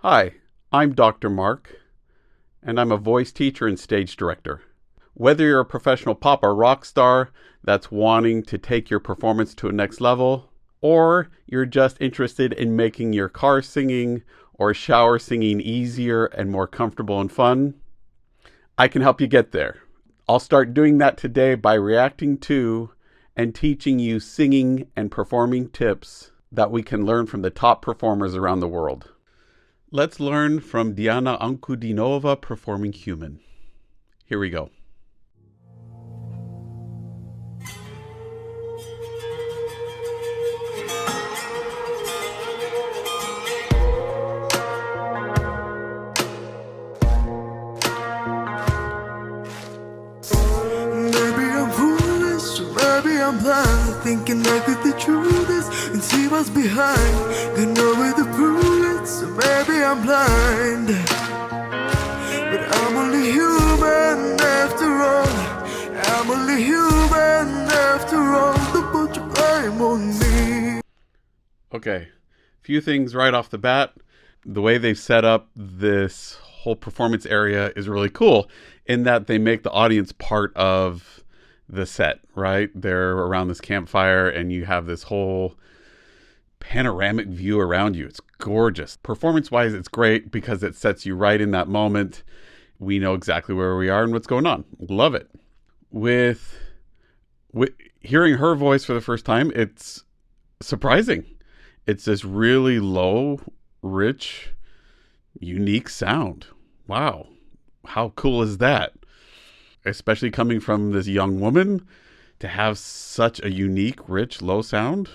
Hi, I'm Dr. Mark, and I'm a voice teacher and stage director. Whether you're a professional pop or rock star that's wanting to take your performance to a next level, or you're just interested in making your car singing or shower singing easier and more comfortable and fun, I can help you get there. I'll start doing that today by reacting to and teaching you singing and performing tips that we can learn from the top performers around the world. Let's learn from Diana Ankudinova performing Human. Here we go. Maybe I'm foolish, or maybe I'm blind, thinking I could get through this and see what's behind. Got nowhere to prove it, so maybe I'm blind. But I'm only human after all. I'm only human after all. Don't put your blame on me. Okay, few things right off the bat. The way they've set up this whole performance area is really cool in that they make the audience part of the set, right? They're around this campfire and you have this whole panoramic view around you. It's gorgeous. Performance-wise, it's great because it sets you right in that moment. We know exactly where we are and what's going on. Love it. With hearing her voice for the first time, it's surprising. It's this really low, rich, unique sound. Wow. How cool is that? Especially coming from this young woman to have such a unique, rich, low sound.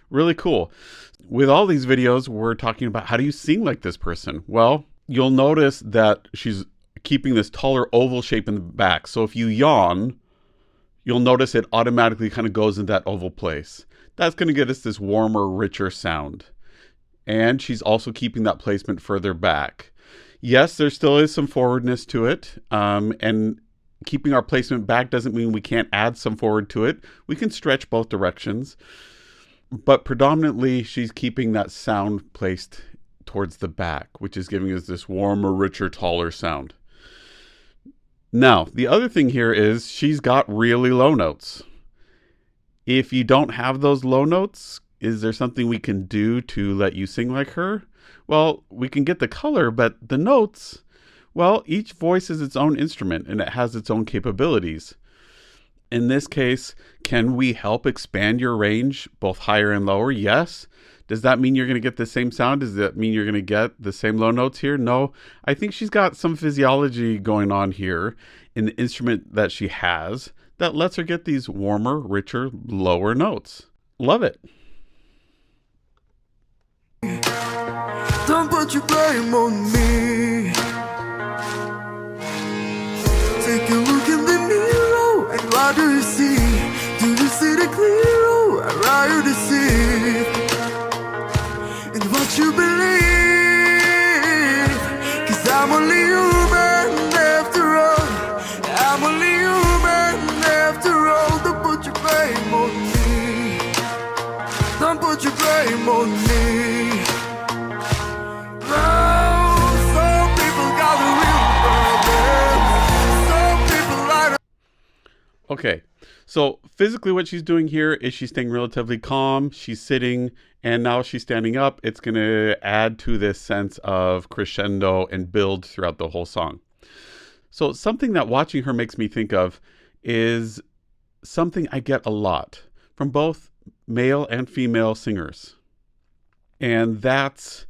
Really cool. With all these videos, we're talking about how do you sing like this person? Well, you'll notice that she's keeping this taller oval shape in the back. So if you yawn, you'll notice it automatically kind of goes in that oval place. That's going to get us this warmer, richer sound. And she's also keeping that placement further back. Yes, there still is some forwardness to it. And keeping our placement back doesn't mean we can't add some forward to it. We can stretch both directions. But predominantly, she's keeping that sound placed towards the back, which is giving us this warmer, richer, taller sound. Now, the other thing here is she's got really low notes. If you don't have those low notes, is there something we can do to let you sing like her? Well, we can get the color, but the notes, well, each voice is its own instrument and it has its own capabilities. In this case, can we help expand your range, both higher and lower? Yes. Does that mean you're going to get the same sound? Does that mean you're going to get the same low notes here? No. I think she's got some physiology going on here in the instrument that she has that lets her get these warmer, richer, lower notes. Love it. Don't put your blame on me. Take a look in the mirror and what do you see? Do you see the clear or are you deceived? And what you believe? 'Cause I'm only human after all. I'm only human after all. Don't put your blame on me. Don't put your blame on me. Okay, so physically what she's doing here is she's staying relatively calm. She's sitting and now she's standing up. It's going to add to this sense of crescendo and build throughout the whole song. So something that watching her makes me think of is something I get a lot from both male and female singers. And that's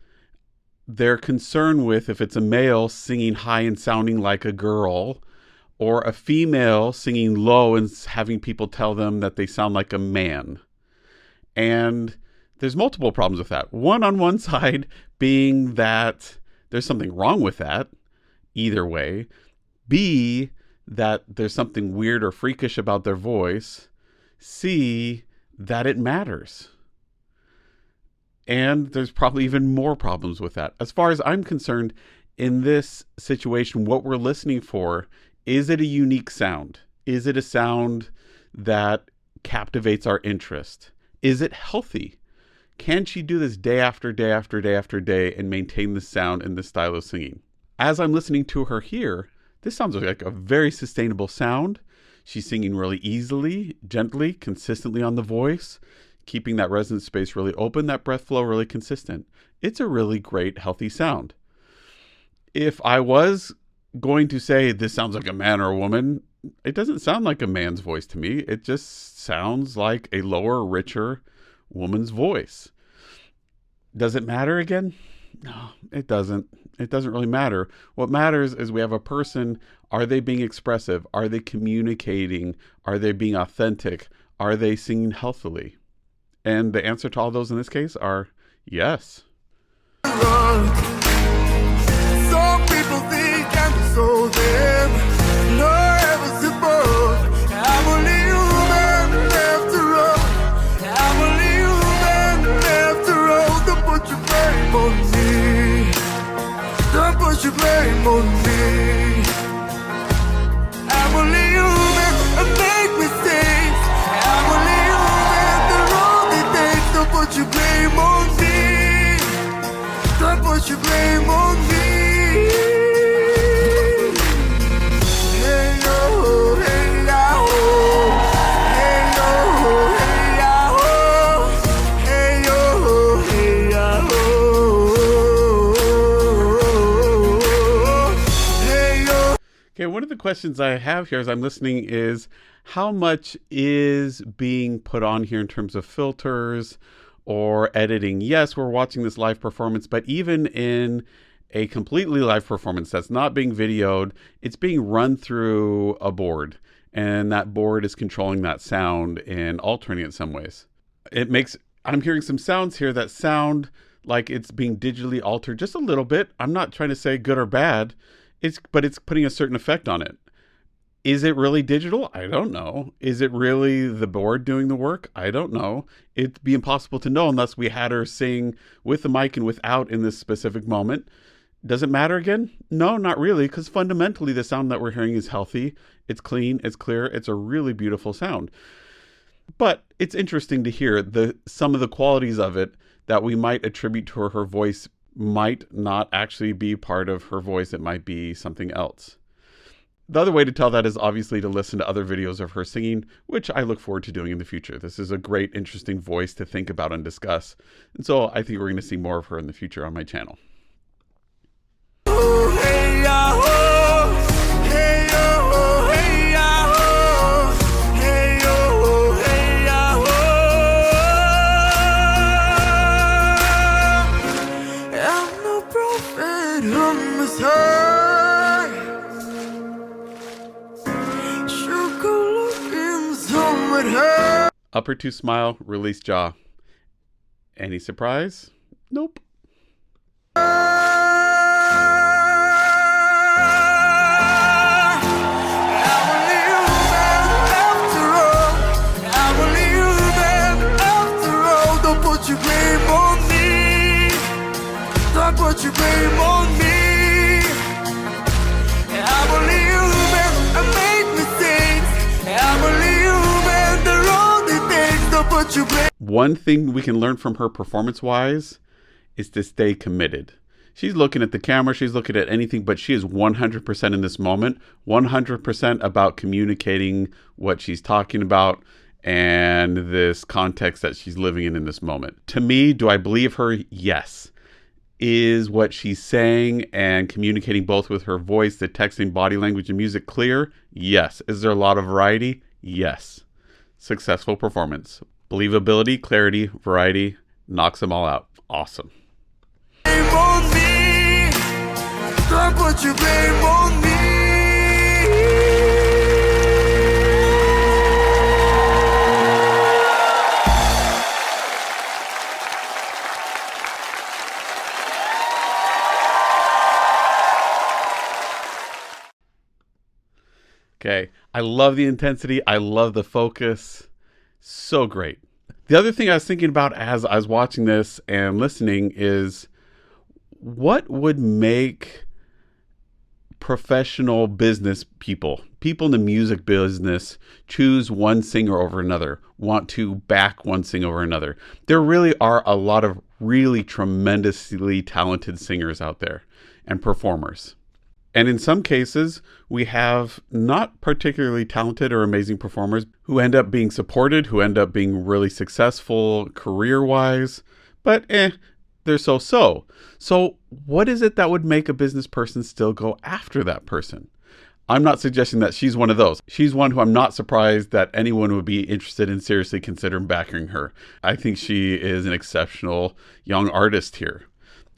their concern with if it's a male singing high and sounding like a girl, or a female singing low and having people tell them that they sound like a man. And there's multiple problems with that. One on one side being that there's something wrong with that, either way. B, that there's something weird or freakish about their voice. C, that it matters. And there's probably even more problems with that. As far as I'm concerned, in this situation, what we're listening for, is it a unique sound? Is it a sound that captivates our interest? Is it healthy? Can she do this day after day after day after day and maintain the sound and the style of singing? As I'm listening to her here, this sounds like a very sustainable sound. She's singing really easily, gently, consistently on the voice, keeping that resonance space really open, that breath flow really consistent. It's a really great, healthy sound. If I was going to say this sounds like a man or a woman, it doesn't sound like a man's voice to me. It just sounds like a lower, richer woman's voice. Does it matter again? No, it doesn't. It doesn't really matter. What matters is we have a person. Are they being expressive? Are they communicating? Are they being authentic? Are they singing healthily? And the answer to all those in this case are yes. Some people think I'm so them. No, I was above. I'm only human after all. I'm only human after all. Don't put your blame on me. Don't put your blame on me. I'm only human. I make mistakes. I'm only human. The wrong things. Don't put your blame on me. Don't put your blame on me. Okay, one of the questions I have here as I'm listening is how much is being put on here in terms of filters or editing? Yes, we're watching this live performance, but even in a completely live performance that's not being videoed, it's being run through a board, and that board is controlling that sound and altering it in some ways. I'm hearing some sounds here that sound like it's being digitally altered just a little bit. I'm not trying to say good or bad, but it's putting a certain effect on it. Is it really digital? I don't know. Is it really the board doing the work? I don't know. It'd be impossible to know unless we had her sing with the mic and without in this specific moment. Does it matter again? No, not really, because fundamentally the sound that we're hearing is healthy. It's clean, it's clear, it's a really beautiful sound. But it's interesting to hear some of the qualities of it that we might attribute to her voice might not actually be part of her voice. It might be something else. The other way to tell that is obviously to listen to other videos of her singing, which I look forward to doing in the future. This is a great, interesting voice to think about and discuss. And so I think we're going to see more of her in the future on my channel. Upper two smile, release jaw. Any surprise? Nope. Don't put your blame on me. Don't put your blame on me. I'm only human. I make mistakes. I'm only human. The wrong things. Don't put your blame. One thing we can learn from her performance-wise is to stay committed. She's looking at the camera, she's looking at anything, but she is 100% in this moment, 100% about communicating what she's talking about and this context that she's living in this moment. To me, do I believe her? Yes. Is what she's saying and communicating both with her voice, the texting, body language, and music clear? Yes. Is there a lot of variety? Yes. Successful performance. Believability, clarity, variety, knocks them all out. Awesome. Blame on me. Don't put your blame on me. Okay, I love the intensity. I love the focus. So great. The other thing I was thinking about as I was watching this and listening is what would make professional business people in the music business choose one singer over another, want to back one singer over another. There really are a lot of really tremendously talented singers out there and performers. And in some cases, we have not particularly talented or amazing performers who end up being supported, who end up being really successful career-wise, but they're so-so. So what is it that would make a business person still go after that person? I'm not suggesting that she's one of those. She's one who I'm not surprised that anyone would be interested in seriously considering backing her. I think she is an exceptional young artist here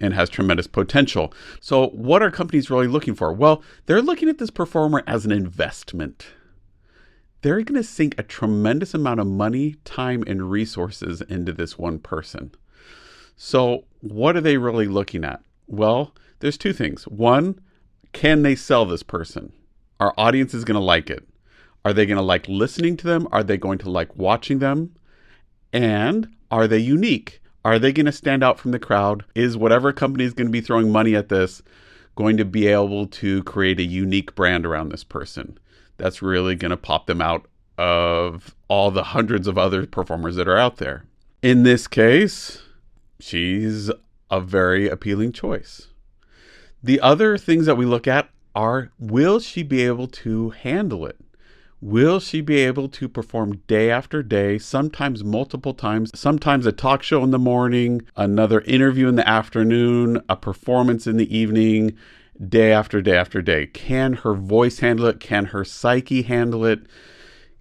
and has tremendous potential. So what are companies really looking for? Well, they're looking at this performer as an investment. They're going to sink a tremendous amount of money, time, and resources into this one person. So what are they really looking at? Well, there's two things. One, can they sell this person? Our audience is going to like it. Are they going to like listening to them? Are they going to like watching them? And are they unique? Are they going to stand out from the crowd? Is whatever company is going to be throwing money at this going to be able to create a unique brand around this person that's really going to pop them out of all the hundreds of other performers that are out there? In this case, she's a very appealing choice. The other things that we look at are, will she be able to handle it? Will she be able to perform day after day, sometimes multiple times, sometimes a talk show in the morning, another interview in the afternoon, a performance in the evening, day after day after day? Can her voice handle it? Can her psyche handle it?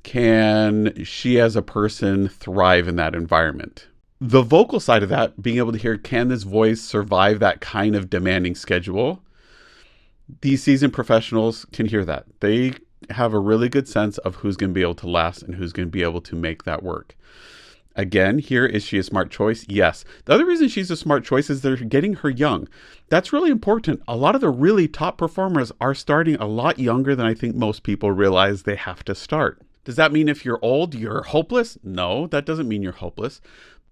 Can she as a person thrive in that environment? The vocal side of that, being able to hear, can this voice survive that kind of demanding schedule? These seasoned professionals can hear that. They have a really good sense of who's going to be able to last and who's going to be able to make that work. Again, here, is she a smart choice? Yes. The other reason she's a smart choice is they're getting her young. That's really important. A lot of the really top performers are starting a lot younger than I think most people realize they have to start. Does that mean if you're old, you're hopeless? No, that doesn't mean you're hopeless.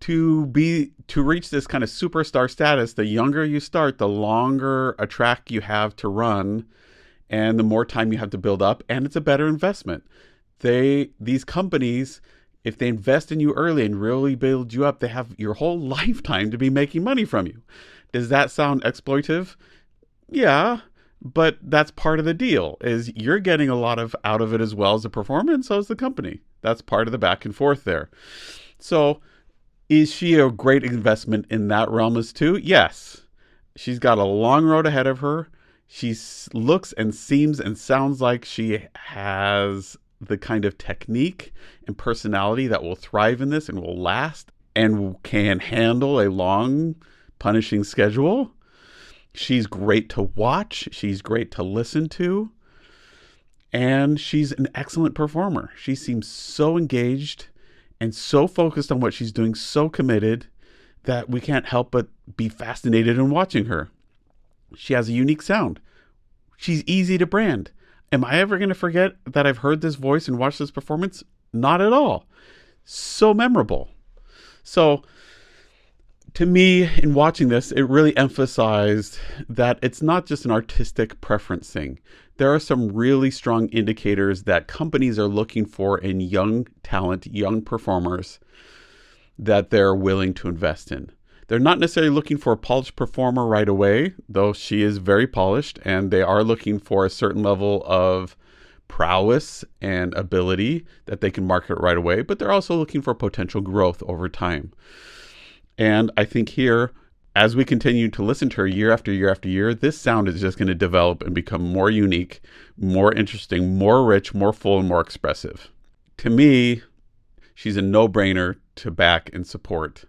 To reach this kind of superstar status, the younger you start, the longer a track you have to run and the more time you have to build up, and it's a better investment. These companies, if they invest in you early and really build you up, they have your whole lifetime to be making money from you. Does that sound exploitive? Yeah, but that's part of the deal, is you're getting a lot out of it as well as the performer, and so is the company. That's part of the back and forth there. So is she a great investment in that realm as too? Yes. She's got a long road ahead of her. She looks and seems and sounds like she has the kind of technique and personality that will thrive in this and will last and can handle a long, punishing schedule. She's great to watch. She's great to listen to. And she's an excellent performer. She seems so engaged and so focused on what she's doing, so committed, that we can't help but be fascinated in watching her. She has a unique sound. She's easy to brand. Am I ever going to forget that I've heard this voice and watched this performance? Not at all. So memorable. So to me, in watching this, it really emphasized that it's not just an artistic preference thing. There are some really strong indicators that companies are looking for in young talent, young performers that they're willing to invest in. They're not necessarily looking for a polished performer right away, though she is very polished, and they are looking for a certain level of prowess and ability that they can market right away, but they're also looking for potential growth over time. And I think here, as we continue to listen to her year after year after year, this sound is just going to develop and become more unique, more interesting, more rich, more full, and more expressive. To me, she's a no-brainer to back and support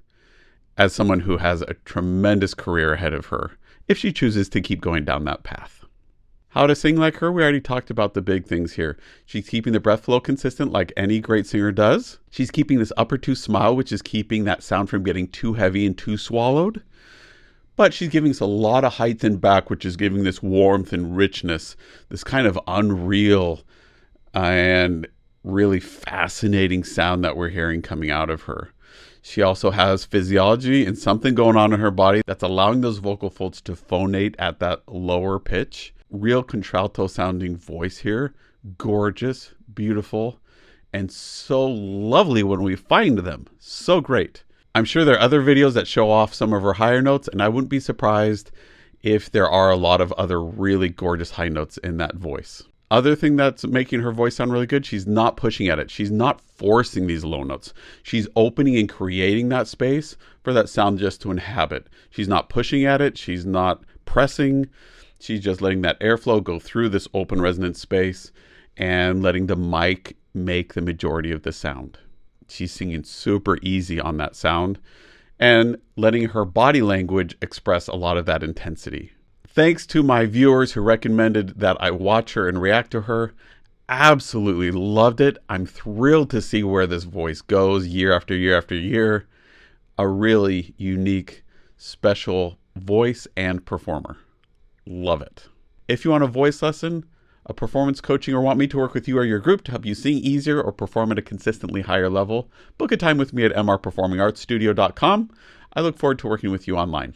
as someone who has a tremendous career ahead of her, if she chooses to keep going down that path. How to sing like her? We already talked about the big things here. She's keeping the breath flow consistent like any great singer does. She's keeping this upper two smile, which is keeping that sound from getting too heavy and too swallowed. But she's giving us a lot of height and back, which is giving this warmth and richness, this kind of unreal and really fascinating sound that we're hearing coming out of her. She also has physiology and something going on in her body that's allowing those vocal folds to phonate at that lower pitch. real contralto sounding voice here. Gorgeous, beautiful, and so lovely when we find them. So great. I'm sure there are other videos that show off some of her higher notes, and I wouldn't be surprised if there are a lot of other really gorgeous high notes in that voice. Other thing that's making her voice sound really good, she's not pushing at it. She's not forcing these low notes. She's opening and creating that space for that sound just to inhabit. She's not pushing at it. She's not pressing. She's just letting that airflow go through this open resonance space and letting the mic make the majority of the sound. She's singing super easy on that sound and letting her body language express a lot of that intensity. Thanks to my viewers who recommended that I watch her and react to her. Absolutely loved it. I'm thrilled to see where this voice goes year after year after year. A really unique, special voice and performer. Love it. If you want a voice lesson, a performance coaching, or want me to work with you or your group to help you sing easier or perform at a consistently higher level, book a time with me at mrperformingartsstudio.com. I look forward to working with you online.